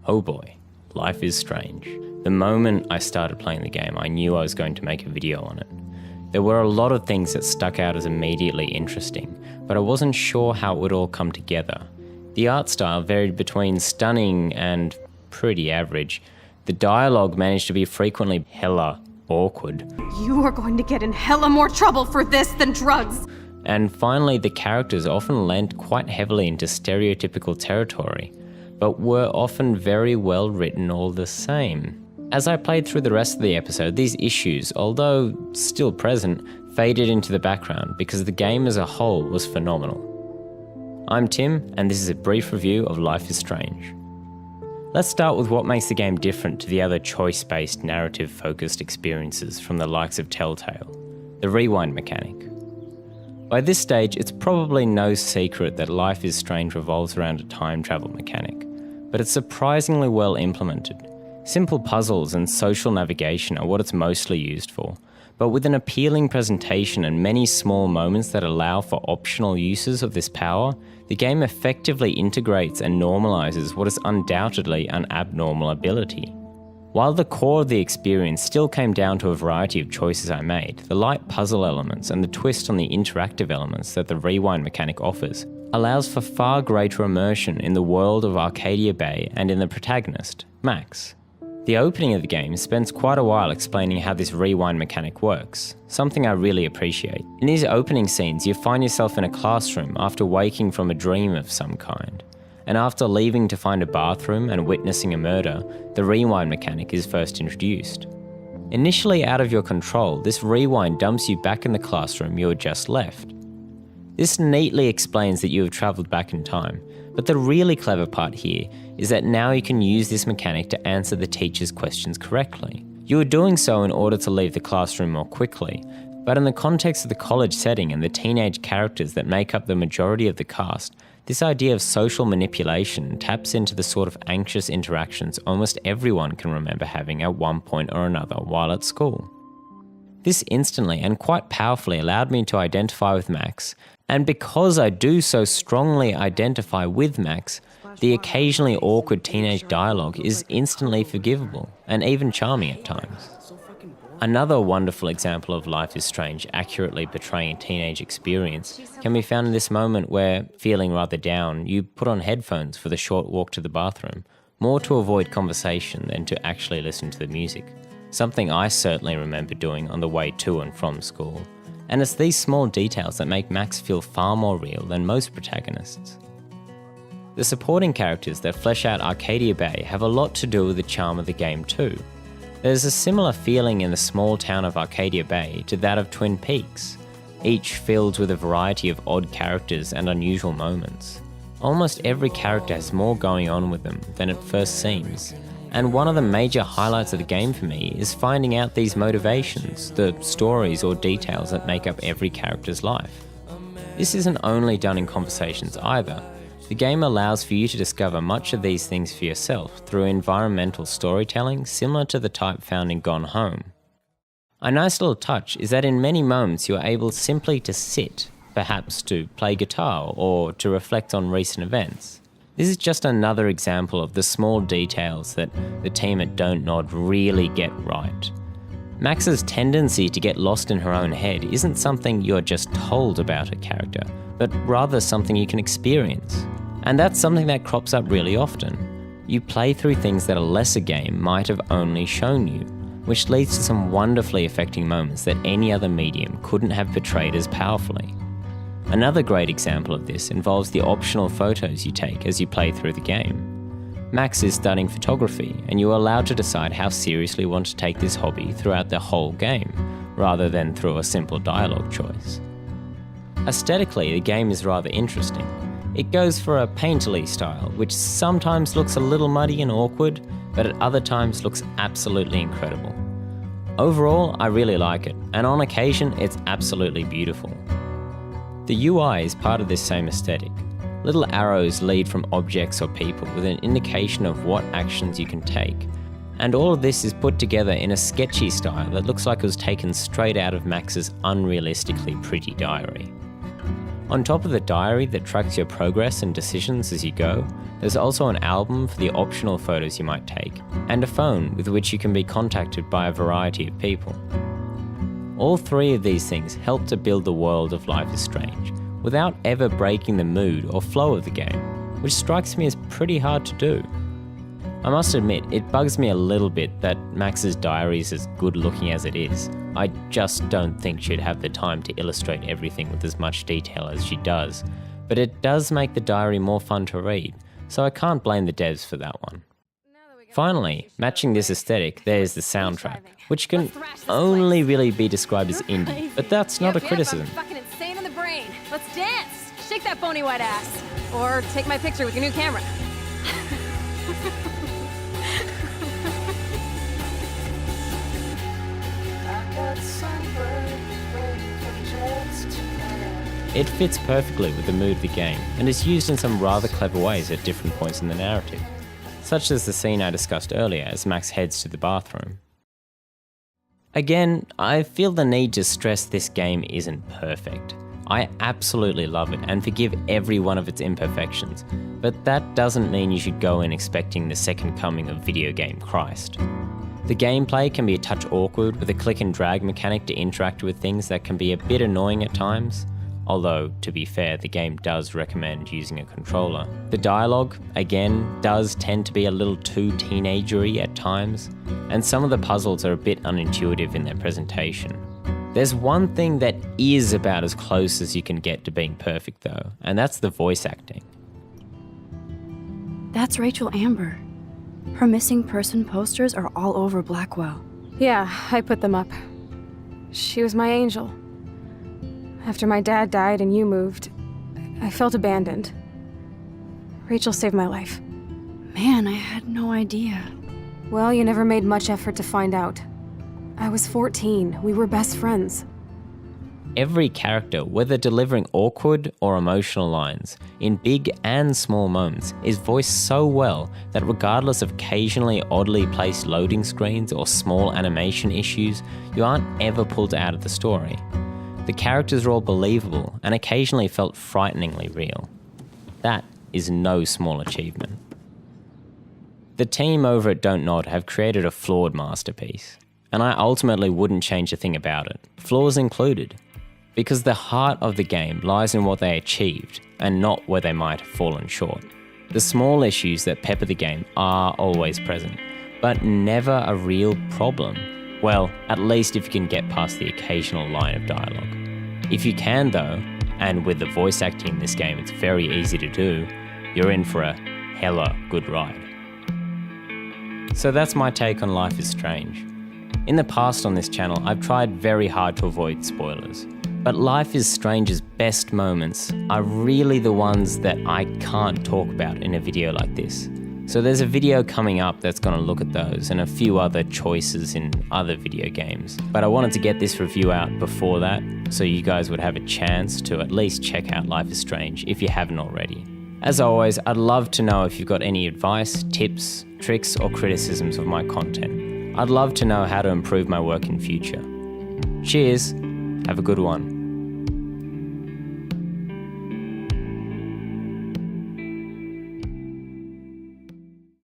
Oh boy, Life is Strange. The moment I started playing the game, I knew I was going to make a video on it. There were a lot of things that stuck out as immediately interesting, but I wasn't sure how it would all come together. The art style varied between stunning and pretty average. The dialogue managed to be frequently hella awkward. You are going to get in hella more trouble for this than drugs! And finally, the characters often lent quite heavily into stereotypical territory, but were often very well written all the same. As I played through the rest of the episode, these issues, although still present, faded into the background because the game as a whole was phenomenal. I'm Tim, and this is a brief review of Life is Strange. Let's start with what makes the game different to the other choice-based, narrative-focused experiences from the likes of Telltale: the rewind mechanic. By this stage, it's probably no secret that Life is Strange revolves around a time travel mechanic, but it's surprisingly well implemented. Simple puzzles and social navigation are what it's mostly used for, but with an appealing presentation and many small moments that allow for optional uses of this power, the game effectively integrates and normalizes what is undoubtedly an abnormal ability. While the core of the experience still came down to a variety of choices I made, the light puzzle elements and the twist on the interactive elements that the rewind mechanic offers allows for far greater immersion in the world of Arcadia Bay and in the protagonist, Max. The opening of the game spends quite a while explaining how this rewind mechanic works, something I really appreciate. In these opening scenes, you find yourself in a classroom after waking from a dream of some kind. And after leaving to find a bathroom and witnessing a murder, the rewind mechanic is first introduced. Initially out of your control, this rewind dumps you back in the classroom you had just left. This neatly explains that you have travelled back in time, but the really clever part here is that now you can use this mechanic to answer the teacher's questions correctly. You are doing so in order to leave the classroom more quickly, but in the context of the college setting and the teenage characters that make up the majority of the cast, this idea of social manipulation taps into the sort of anxious interactions almost everyone can remember having at one point or another while at school. This instantly and quite powerfully allowed me to identify with Max, and because I do so strongly identify with Max, the occasionally awkward teenage dialogue is instantly forgivable and even charming at times. Another wonderful example of Life is Strange accurately portraying a teenage experience can be found in this moment where, feeling rather down, you put on headphones for the short walk to the bathroom, more to avoid conversation than to actually listen to the music, something I certainly remember doing on the way to and from school. And it's these small details that make Max feel far more real than most protagonists. The supporting characters that flesh out Arcadia Bay have a lot to do with the charm of the game too. There's a similar feeling in the small town of Arcadia Bay to that of Twin Peaks, each filled with a variety of odd characters and unusual moments. Almost every character has more going on with them than it first seems, and one of the major highlights of the game for me is finding out these motivations, the stories or details that make up every character's life. This isn't only done in conversations either. The game allows for you to discover much of these things for yourself through environmental storytelling similar to the type found in Gone Home. A nice little touch is that in many moments you are able simply to sit, perhaps to play guitar or to reflect on recent events. This is just another example of the small details that the team at Don't Nod really get right. Max's tendency to get lost in her own head isn't something you're just told about a character, but rather something you can experience. And that's something that crops up really often. You play through things that a lesser game might have only shown you, which leads to some wonderfully affecting moments that any other medium couldn't have portrayed as powerfully. Another great example of this involves the optional photos you take as you play through the game. Max is studying photography, and you are allowed to decide how seriously you want to take this hobby throughout the whole game, rather than through a simple dialogue choice. Aesthetically, the game is rather interesting. It goes for a painterly style, which sometimes looks a little muddy and awkward, but at other times looks absolutely incredible. Overall, I really like it, and on occasion, it's absolutely beautiful. The UI is part of this same aesthetic. Little arrows lead from objects or people with an indication of what actions you can take, and all of this is put together in a sketchy style that looks like it was taken straight out of Max's unrealistically pretty diary. On top of the diary that tracks your progress and decisions as you go, there's also an album for the optional photos you might take, and a phone with which you can be contacted by a variety of people. All three of these things help to build the world of Life is Strange, without ever breaking the mood or flow of the game, which strikes me as pretty hard to do. I must admit, it bugs me a little bit that Max's diary is as good looking as it is. I just don't think she'd have the time to illustrate everything with as much detail as she does, but it does make the diary more fun to read, so I can't blame the devs for that one. Finally, matching this aesthetic, there's the soundtrack, which can only really be described as indie, but that's not a criticism. I'm fucking insane in the brain. Let's dance. Shake that bony white ass. Or take my picture with your new camera. It fits perfectly with the mood of the game, and is used in some rather clever ways at different points in the narrative, such as the scene I discussed earlier as Max heads to the bathroom. Again, I feel the need to stress this game isn't perfect. I absolutely love it and forgive every one of its imperfections, but that doesn't mean you should go in expecting the second coming of video game Christ. The gameplay can be a touch awkward with a click and drag mechanic to interact with things that can be a bit annoying at times, although, to be fair, the game does recommend using a controller. The dialogue, again, does tend to be a little too teenagery at times, and some of the puzzles are a bit unintuitive in their presentation. There's one thing that is about as close as you can get to being perfect though, and that's the voice acting. That's Rachel Amber. Her missing person posters are all over Blackwell. Yeah, I put them up. She was my angel. After my dad died and you moved, I felt abandoned. Rachel saved my life. Man, I had no idea. Well, you never made much effort to find out. I was 14. We were best friends. Every character, whether delivering awkward or emotional lines, in big and small moments, is voiced so well that regardless of occasionally oddly placed loading screens or small animation issues, you aren't ever pulled out of the story. The characters are all believable and occasionally felt frighteningly real. That is no small achievement. The team over at Don't Nod have created a flawed masterpiece, and I ultimately wouldn't change a thing about it, flaws included, because the heart of the game lies in what they achieved and not where they might have fallen short. The small issues that pepper the game are always present, but never a real problem. Well, at least if you can get past the occasional line of dialogue. If you can though, and with the voice acting in this game it's very easy to do, you're in for a hella good ride. So that's my take on Life is Strange. In the past on this channel, I've tried very hard to avoid spoilers, but Life is Strange's best moments are really the ones that I can't talk about in a video like this. So there's a video coming up that's going to look at those and a few other choices in other video games. But I wanted to get this review out before that, so you guys would have a chance to at least check out Life is Strange if you haven't already. As always, I'd love to know if you've got any advice, tips, tricks, or criticisms of my content. I'd love to know how to improve my work in future. Cheers, have a good one.